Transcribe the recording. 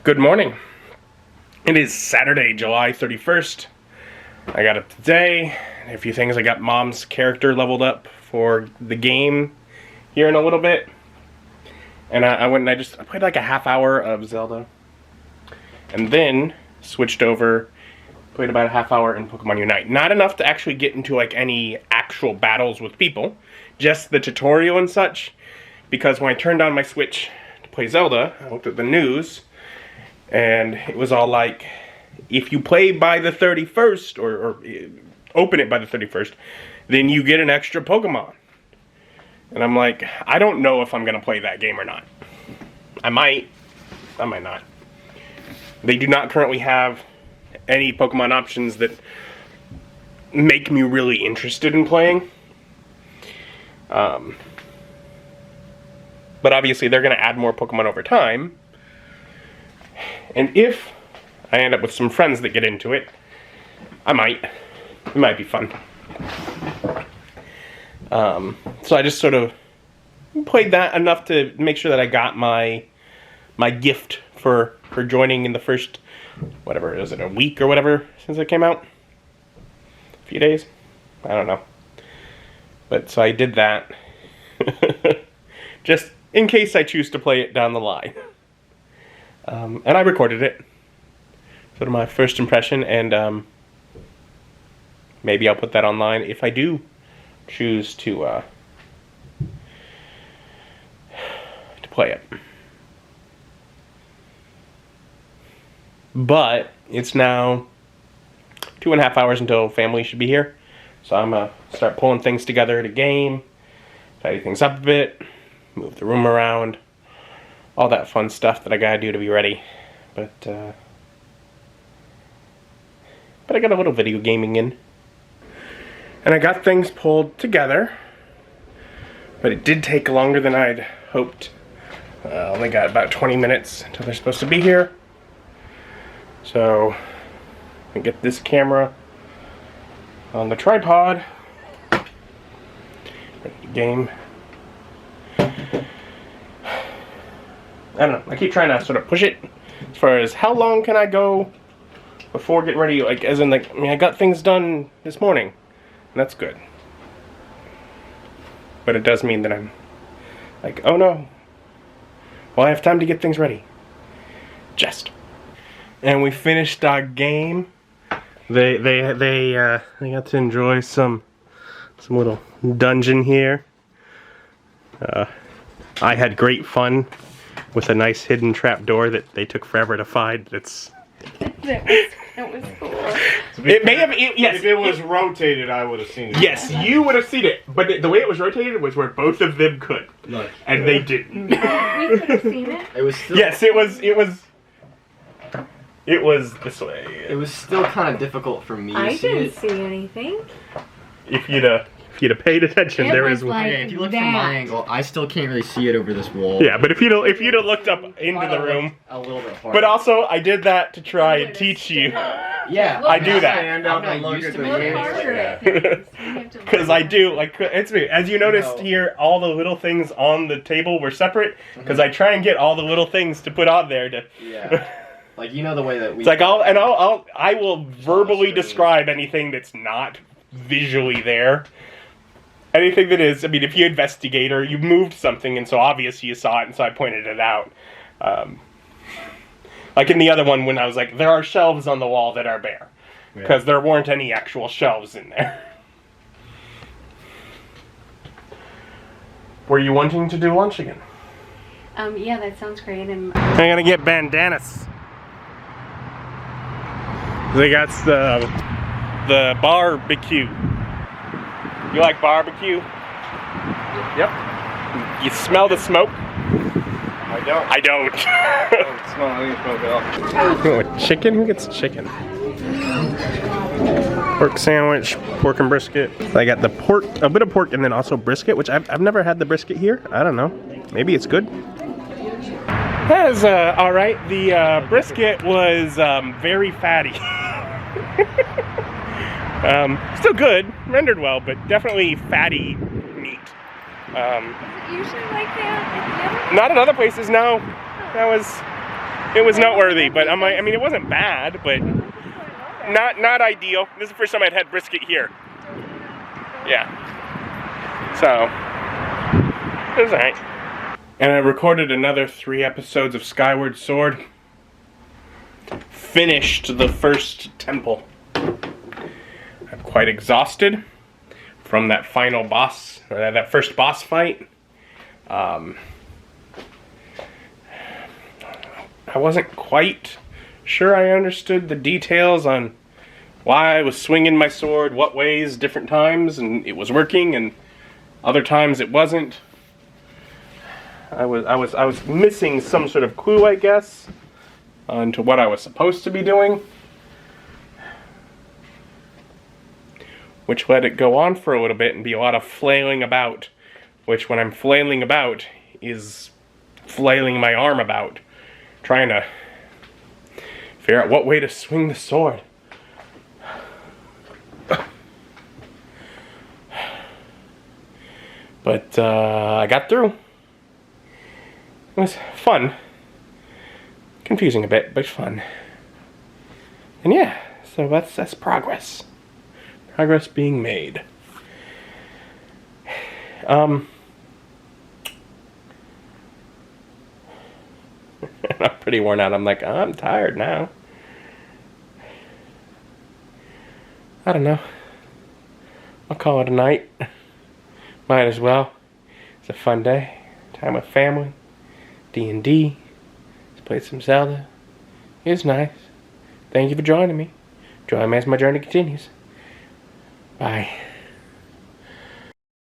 Good morning. It is Saturday, July 31st. I got up today. A few things. I got Mom's character leveled up for the game here in a little bit. And I went and I played like a half hour of Zelda. And then switched over, played about a half hour in Pokemon Unite. Not enough to actually get into like any actual battles with people. Just the tutorial and such. Because when I turned on my Switch to play Zelda, I looked at the news. And it was all like, if you play by the 31st, or open it by the 31st, then you get an extra Pokemon. And I'm like, I don't know if I'm going to play that game or not. I might not. They do not currently have any Pokemon options that make me really interested in playing. But obviously they're going to add more Pokemon over time. And if I end up with some friends that get into it, I might. It might be fun. So I just sort of played that enough to make sure that I got my gift for joining in the first, whatever, is it a week or whatever since it came out? A few days? I don't know. But so I did that. Just in case I choose to play it down the line. And I recorded it. Sort of my first impression, and maybe I'll put that online if I do choose to play it. But it's now 2.5 hours until family should be here. So I'm gonna start pulling things together at a game, tidy things up a bit, move the room around. All that fun stuff that I gotta do to be ready. But I got a little video gaming in. And I got things pulled together. But it did take longer than I'd hoped. Only got about 20 minutes until they're supposed to be here. So, I get this camera on the tripod. Game. I don't know, I keep trying to sort of push it as far as how long can I go before getting ready, like as in like, I mean I got things done this morning, and that's good. But it does mean that I'm like, oh no, well I have time to get things ready. Just. And we finished our game. They got to enjoy some little dungeon here. I had great fun with a nice hidden trap door that they took forever to find. That was cool. It may have, yes. If it was rotated, I would have seen it. Yes, you would have seen it. But the way it was rotated was where both of them could. Nice. And they didn't. We could have seen it. It was still... Yes, it was this way. It was still kind of difficult for me I to see didn't it. see anything. If you'd have paid attention, It there was is one. like Okay, if you look that. from my angle, I still can't really see it over this wall. Yeah, but if you'd have looked up into the room. A little bit hard. But also, I did that to try and teach you. Yeah, I do that. I'm not used to Look mechanics harder like at that. things. You have to Because look. I do, like, it's me. As you noticed here, all the little things on the table were separate. Because I try and get all the little things to put on there to... Yeah. Like, you know the way that we... It's like, I will verbally describe anything that's not visually there. Anything that is, I mean, if you investigate or you moved something and so obviously you saw it and so I pointed it out. Like in the other one when I was like, there are shelves on the wall that are bare. Because there weren't any actual shelves in there. Were you wanting to do lunch again? Yeah, that sounds great. And I'm gonna get Bandanas. They got the barbecue. You like barbecue? Yep. You smell the smoke? I don't. I don't. It's not any smoke at all. Oh, chicken? Who gets chicken? Pork sandwich, pork and brisket. I got the pork, a bit of pork, and then also brisket, which I've never had the brisket here. I don't know. Maybe it's good. That was alright. The brisket was very fatty. Still good, rendered well, but definitely fatty meat. is it usually like that? Not at other places, no. That was It was noteworthy, but I'm like, I mean, it wasn't bad, but not ideal. This is the first time I'd had brisket here. Yeah. So, it was alright. And I recorded another 3 episodes of Skyward Sword. Finished the first temple. I'm quite exhausted from that final boss, or that first boss fight. I wasn't quite sure I understood the details on why I was swinging my sword, what ways, different times, and it was working, and other times it wasn't. I was missing some sort of clue, I guess, onto what I was supposed to be doing, which let it go on for a little bit and be a lot of flailing about, which when I'm flailing about is flailing my arm about, trying to figure out what way to swing the sword. But I got through. It was fun. Confusing a bit, but fun. And yeah, so that's progress. Progress being made. I'm pretty worn out. I'm like, I'm tired now. I don't know. I'll call it a night. Might as well. It's a fun day. Time with family. D&D. Let's play some Zelda. It was nice. Thank you for joining me. Join me as my journey continues. Bye.